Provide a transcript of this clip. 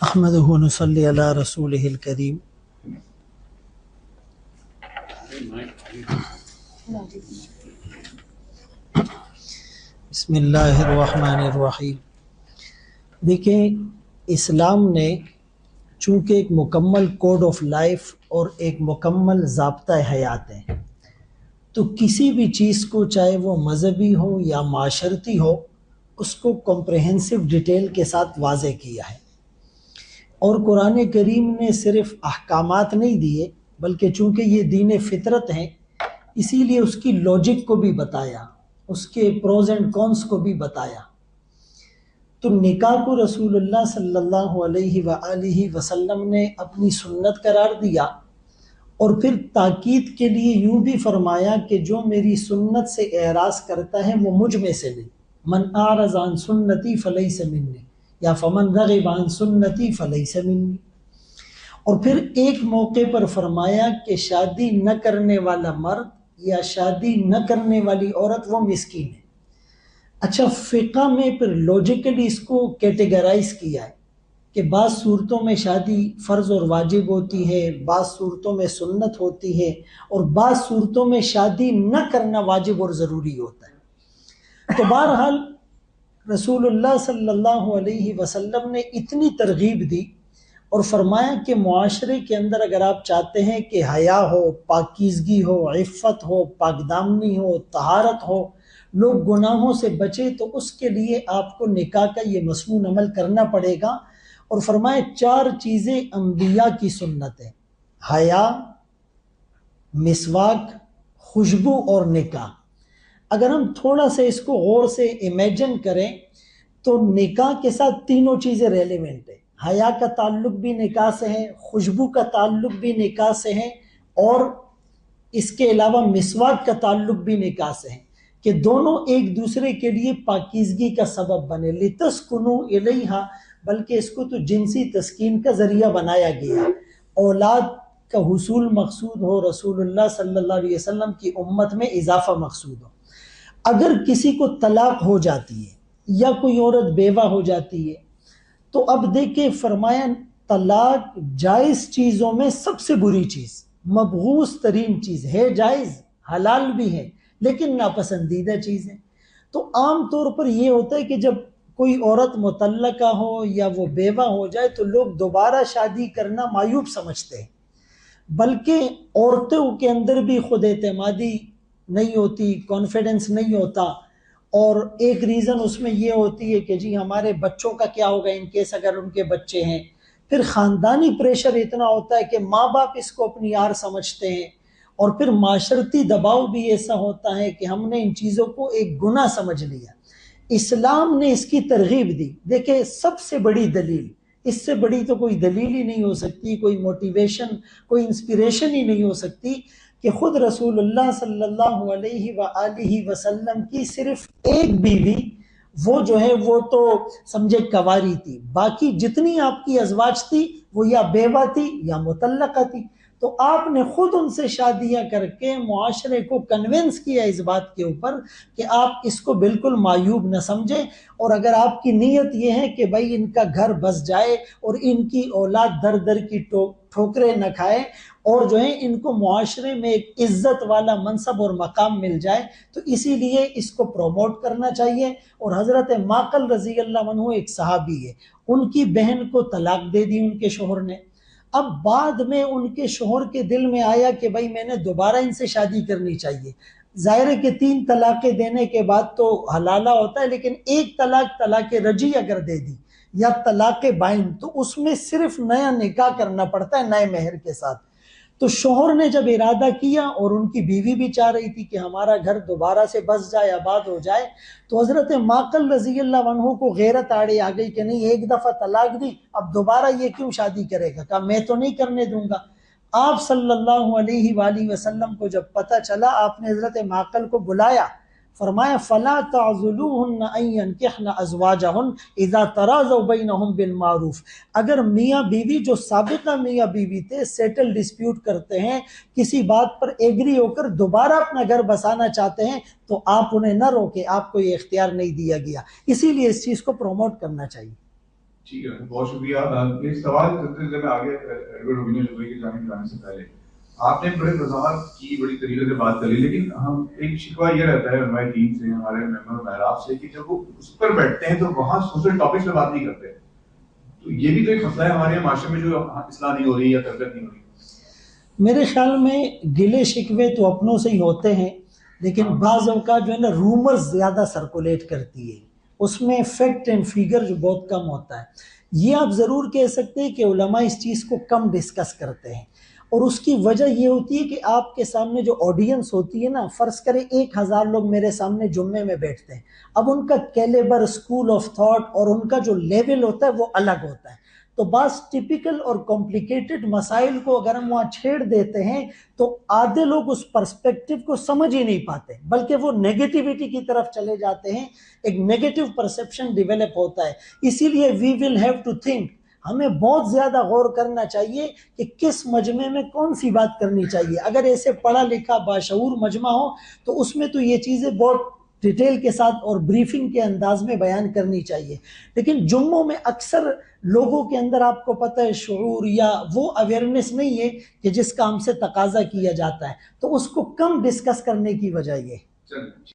احمدہ و نصلی علی رسولہ الکریم۔ بسم اللہ الرحمن الرحیم۔ دیکھیں، اسلام نے چونکہ ایک مکمل کوڈ آف لائف اور ایک مکمل ضابطہ حیات ہے، تو کسی بھی چیز کو چاہے وہ مذہبی ہو یا معاشرتی ہو، اس کو کمپریہنسو ڈیٹیل کے ساتھ واضح کیا ہے۔ اور قرآن کریم نے صرف احکامات نہیں دیے، بلکہ چونکہ یہ دین فطرت ہیں، اسی لیے اس کی لاجک کو بھی بتایا، اس کے پروز اینڈ کونس کو بھی بتایا۔ تو نکاح کو رسول اللہ صلی اللہ علیہ وآلہ وسلم نے اپنی سنت قرار دیا، اور پھر تاکید کے لیے یوں بھی فرمایا کہ جو میری سنت سے اعراض کرتا ہے وہ مجھ میں سے نہیں، من اعرض عن سنتی فلیس منی، یا فمن رغب عن سنتی فلیس منی۔ اور پھر ایک موقع پر فرمایا کہ شادی نہ کرنے والا مرد یا شادی نہ کرنے والی عورت وہ مسکین ہے۔ اچھا، فقہ میں پھر لوجیکلی اس کو کیٹیگرائز کیا ہے کہ بعض صورتوں میں شادی فرض اور واجب ہوتی ہے، بعض صورتوں میں سنت ہوتی ہے، اور بعض صورتوں میں شادی نہ کرنا واجب اور ضروری ہوتا ہے۔ تو بہرحال رسول اللہ صلی اللہ علیہ وسلم نے اتنی ترغیب دی اور فرمایا کہ معاشرے کے اندر اگر آپ چاہتے ہیں کہ حیا ہو، پاکیزگی ہو، عفت ہو، پاک دامنی ہو، طہارت ہو، لوگ گناہوں سے بچے، تو اس کے لیے آپ کو نکاح کا یہ مسنون عمل کرنا پڑے گا۔ اور فرمائے 4 چیزیں انبیاء کی سنت ہیں: حیا، مسواک، خوشبو اور نکاح۔ اگر ہم تھوڑا سا اس کو غور سے امیجن کریں تو نکاح کے ساتھ تینوں چیزیں ریلیونٹ ہیں۔ حیا کا تعلق بھی نکاح سے ہے، خوشبو کا تعلق بھی نکاح سے ہے، اور اس کے علاوہ مسواک کا تعلق بھی نکاح سے ہے، کہ دونوں ایک دوسرے کے لیے پاکیزگی کا سبب بنے۔ لِتَسْكُنُوا إِلَيْهَا، بلکہ اس کو تو جنسی تسکین کا ذریعہ بنایا گیا۔ اولاد کا حصول مقصود ہو، رسول اللہ صلی اللہ علیہ وسلم کی امت میں اضافہ مقصود ہو۔ اگر کسی کو طلاق ہو جاتی ہے یا کوئی عورت بیوہ ہو جاتی ہے، تو اب دیکھیں فرمایا طلاق جائز چیزوں میں سب سے بری چیز، مبغوض ترین چیز ہے، جائز حلال بھی ہے لیکن ناپسندیدہ چیز ہے۔ تو عام طور پر یہ ہوتا ہے کہ جب کوئی عورت مطلقہ ہو یا وہ بیوہ ہو جائے تو لوگ دوبارہ شادی کرنا معیوب سمجھتے ہیں، بلکہ عورتوں کے اندر بھی خود اعتمادی نہیں ہوتی، کانفیڈنس نہیں ہوتا، اور ایک ریزن اس میں یہ ہوتی ہے کہ جی ہمارے بچوں کا کیا ہوگا ان کیس اگر ان کے بچے ہیں۔ پھر خاندانی پریشر اتنا ہوتا ہے کہ ماں باپ اس کو اپنی یار سمجھتے ہیں، اور پھر معاشرتی دباؤ بھی ایسا ہوتا ہے کہ ہم نے ان چیزوں کو ایک گناہ سمجھ لیا۔ اسلام نے اس کی ترغیب دی۔ دیکھیں، سب سے بڑی دلیل، اس سے بڑی تو کوئی دلیل ہی نہیں ہو سکتی، کوئی موٹیویشن، کوئی انسپیریشن ہی نہیں ہو سکتی، کہ خود رسول اللہ صلی اللہ علیہ وآلہ وسلم کی صرف ایک بیوی، وہ جو ہے وہ تو سمجھے کنواری تھی، باقی جتنی آپ کی ازواج تھی وہ یا بیوہ تھی یا مطلقہ تھی۔ تو آپ نے خود ان سے شادیاں کر کے معاشرے کو کنونس کیا اس بات کے اوپر کہ آپ اس کو بالکل معیوب نہ سمجھیں، اور اگر آپ کی نیت یہ ہے کہ بھائی ان کا گھر بس جائے اور ان کی اولاد در در کی ٹھوکریں نہ کھائے، اور جو ہے ان کو معاشرے میں ایک عزت والا منصب اور مقام مل جائے، تو اسی لیے اس کو پروموٹ کرنا چاہیے۔ اور حضرت معقل رضی اللہ عنہ ایک صحابی ہے، ان کی بہن کو طلاق دے دی ان کے شوہر نے۔ اب بعد میں ان کے شوہر کے دل میں آیا کہ بھائی میں نے دوبارہ ان سے شادی کرنی چاہیے۔ ظاہر ہے کہ 3 طلاقیں دینے کے بعد تو حلالہ ہوتا ہے، لیکن ایک طلاق رجی اگر دے دی یا طلاق بائن، تو اس میں صرف نیا نکاح کرنا پڑتا ہے نئے مہر کے ساتھ۔ تو شوہر نے جب ارادہ کیا، اور ان کی بیوی بھی چاہ رہی تھی کہ ہمارا گھر دوبارہ سے بس جائے، آباد ہو جائے، تو حضرت معقل رضی اللہ عنہ کو غیرت آڑے آ گئی کہ نہیں، ایک دفعہ طلاق دی، اب دوبارہ یہ کیوں شادی کرے گا؟ کہا میں تو نہیں کرنے دوں گا۔ آپ صلی اللہ علیہ وآلہ وسلم کو جب پتہ چلا، آپ نے حضرت معقل کو بلایا، فرمایا فَلَا تَعْضُلُوهُنَّ أَن يَنكِحْنَ أَزْوَاجَهُنَّ إِذَا تَرَاضَوْا بَيْنَهُمْ بِالْمَعْرُوفِ۔ اگر میاں بیوی جو سابقہ میاں بیوی تھے سیٹل ڈسپیوٹ کرتے ہیں، کسی بات پر ایگری ہو کر دوبارہ اپنا گھر بسانا چاہتے ہیں، تو آپ انہیں نہ روکیں، آپ کو یہ اختیار نہیں دیا گیا، اسی لیے اس چیز کو پروموٹ کرنا چاہیے۔ ٹھیک ہے، بہت شکریہ. ایک سوال چلتے چلتے میں آگے ایڈورڈ روبینو جوئی کی جانب جانے سے پہلے، آپ نے بڑے وضاحت کی، بڑی طریقے سے بات کری، لیکن ہم ایک شکوہ یہ رہتا ہے ہمارے ٹیم سے، ہمارے ممبر محراب سے، کہ جب وہ اس پر بیٹھتے ہیں تو وہاں سوشل ٹاپکس پہ بات نہیں کرتے. تو یہ بھی تو ایک مسئلہ ہے ہمارے معاشرے میں، جو اصلاح نہیں ہو رہی یا تربیت نہیں ہو رہی. میرے خیال میں گلے شکوے تو اپنوں سے ہی ہوتے ہیں، لیکن بعض اوقات جو ہے نا رومرز زیادہ سرکولیٹ کرتی ہے، اس میں فیکٹ اینڈ فیگر جو بہت کم ہوتا ہے. یہ آپ ضرور کہہ سکتے ہیں کہ علماء اس چیز کو کم ڈسکس کرتے ہیں، اور اس کی وجہ یہ ہوتی ہے کہ آپ کے سامنے جو آڈینس ہوتی ہے نا، فرض کریں 1000 لوگ میرے سامنے جمعے میں بیٹھتے ہیں، اب ان کا کیلیبر، اسکول آف تھاٹ اور ان کا جو لیول ہوتا ہے وہ الگ ہوتا ہے. تو بعض ٹپیکل اور کمپلیکیٹڈ مسائل کو اگر ہم وہاں چھیڑ دیتے ہیں تو آدھے لوگ اس پرسپیکٹو کو سمجھ ہی نہیں پاتے، بلکہ وہ نیگیٹیوٹی کی طرف چلے جاتے ہیں، ایک نیگیٹو پرسپشن ڈیولپ ہوتا ہے. اسی لیے وی ول ہیو ٹو تھنک، ہمیں بہت زیادہ غور کرنا چاہیے کہ کس مجمع میں کون سی بات کرنی چاہیے. اگر ایسے پڑھا لکھا باشعور مجمع ہو تو اس میں تو یہ چیزیں بہت ڈیٹیل کے ساتھ اور بریفنگ کے انداز میں بیان کرنی چاہیے. لیکن جمعوں میں اکثر لوگوں کے اندر آپ کو پتہ ہے شعور یا وہ اویئرنیس نہیں ہے کہ جس کا ہم سے تقاضا کیا جاتا ہے، تو اس کو کم ڈسکس کرنے کی وجہ یہ.